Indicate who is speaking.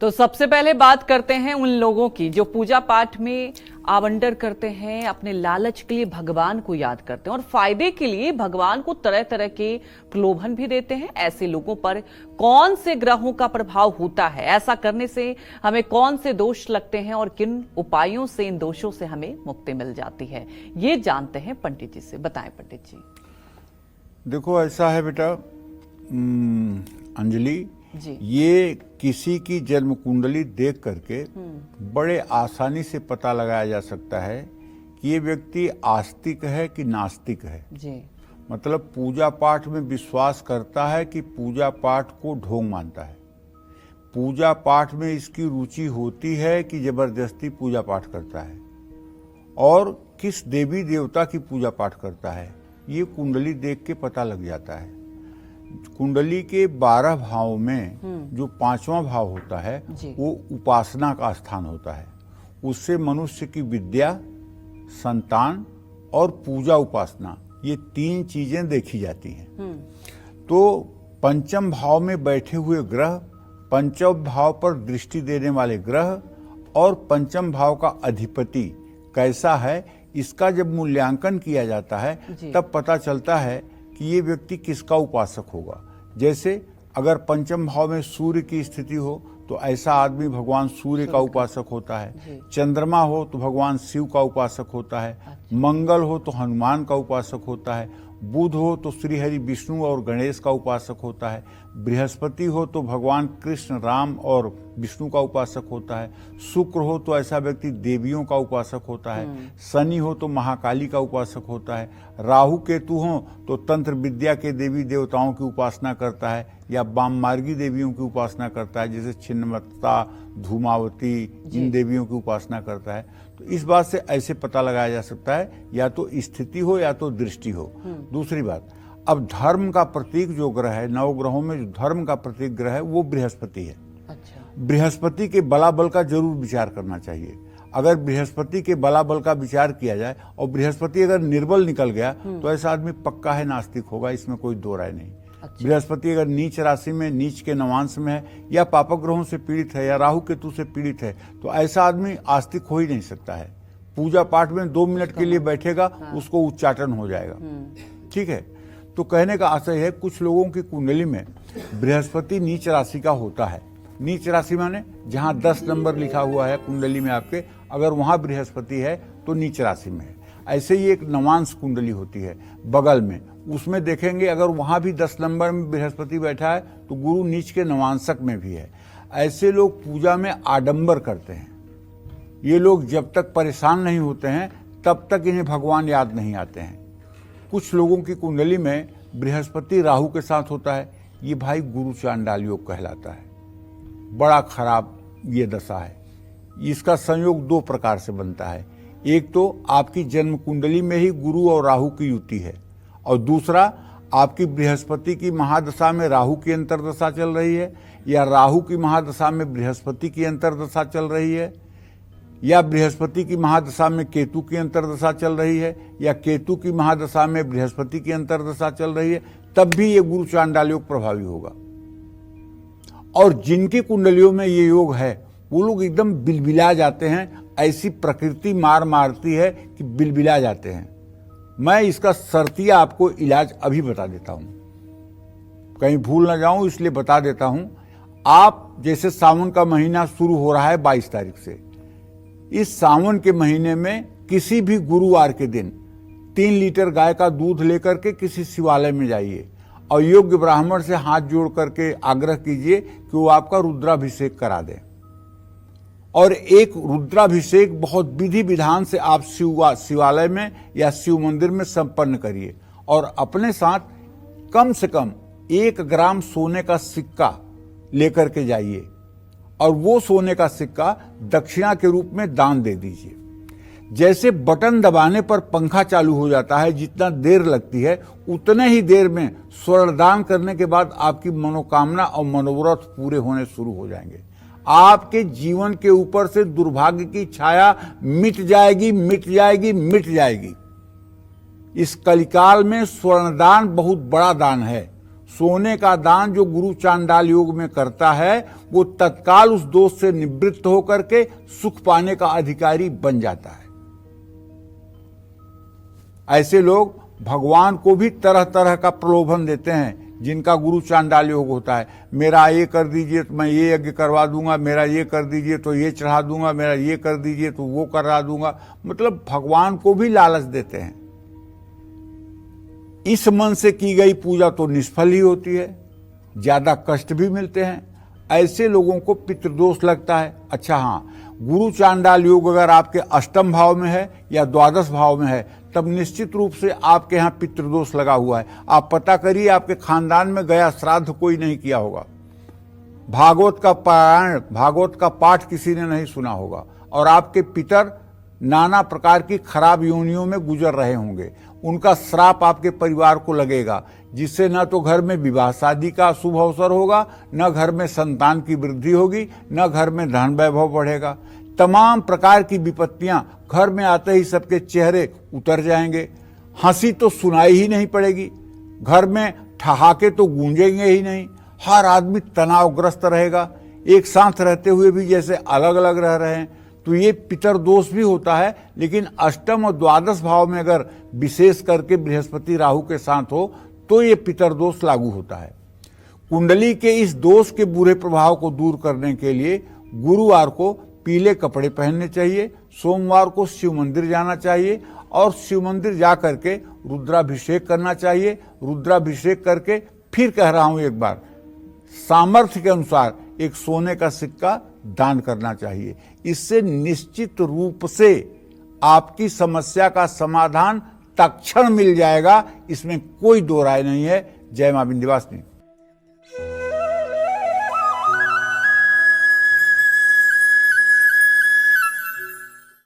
Speaker 1: तो सबसे पहले बात करते हैं उन लोगों की जो पूजा पाठ में आवंडर करते हैं, अपने लालच के लिए भगवान को याद करते हैं और फायदे के लिए भगवान को तरह तरह के प्रलोभन भी देते हैं। ऐसे लोगों पर कौन से ग्रहों का प्रभाव होता है, ऐसा करने से हमें कौन से दोष लगते हैं और किन उपायों से इन दोषों से हमें मुक्ति मिल जाती है, ये जानते हैं पंडित जी से। बताएं पंडित जी।
Speaker 2: देखो ऐसा है बेटा अंजलि
Speaker 1: जी।
Speaker 2: ये किसी की जन्म कुंडली देख करके बड़े आसानी से पता लगाया जा सकता है कि ये व्यक्ति आस्तिक है कि नास्तिक है।
Speaker 1: जी।
Speaker 2: मतलब पूजा पाठ में विश्वास करता है कि पूजा पाठ को ढोंग मानता है, पूजा पाठ में इसकी रुचि होती है कि जबरदस्ती पूजा पाठ करता है, और किस देवी देवता की पूजा पाठ करता है ये कुंडली देख के पता लग जाता है। कुंडली के 12 भावों में जो 5वां भाव होता है वो उपासना का स्थान होता है। उससे मनुष्य की विद्या, संतान और पूजा उपासना ये 3 चीजें देखी जाती हैं। तो पंचम भाव में बैठे हुए ग्रह, पंचम भाव पर दृष्टि देने वाले ग्रह और पंचम भाव का अधिपति कैसा है, इसका जब मूल्यांकन किया जाता है तब पता चलता है कि ये व्यक्ति किसका उपासक होगा। जैसे अगर पंचम भाव में सूर्य की स्थिति हो तो ऐसा आदमी भगवान सूर्य का उपासक होता है, चंद्रमा हो तो भगवान शिव का उपासक होता है, मंगल हो तो हनुमान का उपासक होता है, बुध हो तो श्री हरि विष्णु और गणेश का उपासक होता है, बृहस्पति हो तो भगवान कृष्ण, राम और विष्णु का उपासक होता है, शुक्र हो तो ऐसा व्यक्ति देवियों का उपासक होता है, शनि हो तो महाकाली का उपासक होता है, राहु केतु हो तो तंत्र विद्या के देवी देवताओं की उपासना करता है या वाममार्गी देवियों की उपासना करता है, जैसे छिन्नमस्ता, धूमावती, इन देवियों की उपासना करता है। तो इस बात से ऐसे पता लगाया जा सकता है या तो स्थिति हो या तो दृष्टि हो। दूसरी बात, अब धर्म का प्रतीक जो ग्रह है, 9 ग्रहों में जो धर्म का प्रतीक ग्रह है वो बृहस्पति है।
Speaker 1: अच्छा।
Speaker 2: बृहस्पति के बलाबल का जरूर विचार करना चाहिए। अगर बृहस्पति के बलाबल का विचार किया जाए और बृहस्पति अगर निर्बल निकल गया तो ऐसा आदमी पक्का है नास्तिक होगा, इसमें कोई दो राय नहीं।
Speaker 1: अच्छा।
Speaker 2: बृहस्पति अगर नीच राशि में, नीच के नवांश में है या पापक ग्रहों से पीड़ित है या राहु केतु से पीड़ित है तो ऐसा आदमी आस्तिक हो ही नहीं सकता है। पूजा पाठ में 2 मिनट के लिए बैठेगा उसको उच्चाटन हो जाएगा। ठीक है। तो कहने का आशय है कुछ लोगों की कुंडली में बृहस्पति नीच राशि का होता है। नीच राशि माने जहां 10 नंबर लिखा हुआ है कुंडली में आपके, अगर वहां बृहस्पति है तो नीच राशि में है। ऐसे ही एक नवांश कुंडली होती है बगल में, उसमें देखेंगे अगर वहां भी 10 नंबर में बृहस्पति बैठा है तो गुरु नीच के नवांशक में भी है। ऐसे लोग पूजा में आडंबर करते हैं। ये लोग जब तक परेशान नहीं होते हैं तब तक इन्हें भगवान याद नहीं आते हैं। कुछ लोगों की कुंडली में बृहस्पति राहु के साथ होता है, ये भाई गुरु चांडाल योग कहलाता है। बड़ा खराब ये दशा है। इसका संयोग 2 प्रकार से बनता है। एक तो आपकी जन्म कुंडली में ही गुरु और राहु की युति है, और दूसरा आपकी बृहस्पति की महादशा में राहु की अंतर्दशा चल रही है, या राहु की महादशा में बृहस्पति की अंतर्दशा चल रही है, या बृहस्पति की महादशा में केतु की अंतर्दशा चल रही है, या केतु की महादशा में बृहस्पति की अंतर्दशा चल रही है, तब भी ये गुरु चांडाल योग प्रभावी होगा। और जिनकी कुंडलियों में ये योग है वो लोग एकदम बिलबिला जाते हैं, ऐसी प्रकृति मार मारती है कि बिलबिला जाते हैं। मैं इसका शर्तिया आपको इलाज अभी बता देता हूं, कहीं भूल ना जाऊं इसलिए बता देता हूं। आप जैसे सावन का महीना शुरू हो रहा है 22 तारीख से, इस सावन के महीने में किसी भी गुरुवार के दिन 3 लीटर गाय का दूध लेकर के किसी शिवालय में जाइए और योग्य ब्राह्मण से हाथ जोड़ करके आग्रह कीजिए कि वो आपका रुद्राभिषेक करा दें। और एक रुद्राभिषेक बहुत विधि विधान से आप शिवालय में या शिव मंदिर में संपन्न करिए, और अपने साथ कम से कम 1 ग्राम सोने का सिक्का लेकर के जाइए और वो सोने का सिक्का दक्षिणा के रूप में दान दे दीजिए। जैसे बटन दबाने पर पंखा चालू हो जाता है, जितना देर लगती है उतने ही देर में स्वर्णदान करने के बाद आपकी मनोकामना और मनोरथ पूरे होने शुरू हो जाएंगे। आपके जीवन के ऊपर से दुर्भाग्य की छाया मिट जाएगी, मिट जाएगी, मिट जाएगी। इस कलिकाल में स्वर्णदान बहुत बड़ा दान है। सोने का दान जो गुरु चांडाल योग में करता है वो तत्काल उस दोष से निवृत्त होकर के सुख पाने का अधिकारी बन जाता है। ऐसे लोग भगवान को भी तरह तरह का प्रलोभन देते हैं जिनका गुरु चांडाल योग होता है। मेरा ये कर दीजिए तो मैं ये यज्ञ करवा दूंगा, मेरा ये कर दीजिए तो ये चढ़ा दूंगा, मेरा ये कर दीजिए तो वो करा दूंगा। मतलब भगवान को भी लालच देते हैं। इस मन से की गई पूजा तो निष्फल ही होती है, ज्यादा कष्ट भी मिलते हैं। ऐसे लोगों को पितृदोष लगता है। अच्छा हाँ, गुरु चांडाल योग अगर आपके अष्टम भाव में है या द्वादश भाव में है तब निश्चित रूप से आपके यहाँ पितृदोष लगा हुआ है। आप पता करिए, आपके खानदान में गया श्राद्ध कोई नहीं किया होगा, भागवत का पारायण, भागवत का पाठ किसी ने नहीं सुना होगा, और आपके पितर नाना प्रकार की खराब योनियों में गुजर रहे होंगे। उनका श्राप आपके परिवार को लगेगा, जिससे न तो घर में विवाह शादी का शुभ अवसर होगा, न घर में संतान की वृद्धि होगी, न घर में धन वैभव बढ़ेगा। तमाम प्रकार की विपत्तियां घर में आते ही सबके चेहरे उतर जाएंगे। हंसी तो सुनाई ही नहीं पड़ेगी, घर में ठहाके तो गूंजेंगे ही नहीं। हर आदमी तनावग्रस्त रहेगा, एक साथ रहते हुए भी जैसे अलग अलग रह रहे हैं। तो ये पितर दोष भी होता है। लेकिन अष्टम और द्वादश भाव में अगर विशेष करके बृहस्पति राहु के साथ हो तो ये पितर दोष लागू होता है। कुंडली के इस दोष के बुरे प्रभाव को दूर करने के लिए गुरुवार को पीले कपड़े पहनने चाहिए, सोमवार को शिव मंदिर जाना चाहिए और शिव मंदिर जा करके रुद्राभिषेक करना चाहिए। रुद्राभिषेक करके फिर कह रहा हूं एक बार, सामर्थ्य के अनुसार एक सोने का सिक्का दान करना चाहिए। इससे निश्चित रूप से आपकी समस्या का समाधान तत्क्षण मिल जाएगा, इसमें कोई दो राय नहीं है। जय मां विंध्यवासिनी।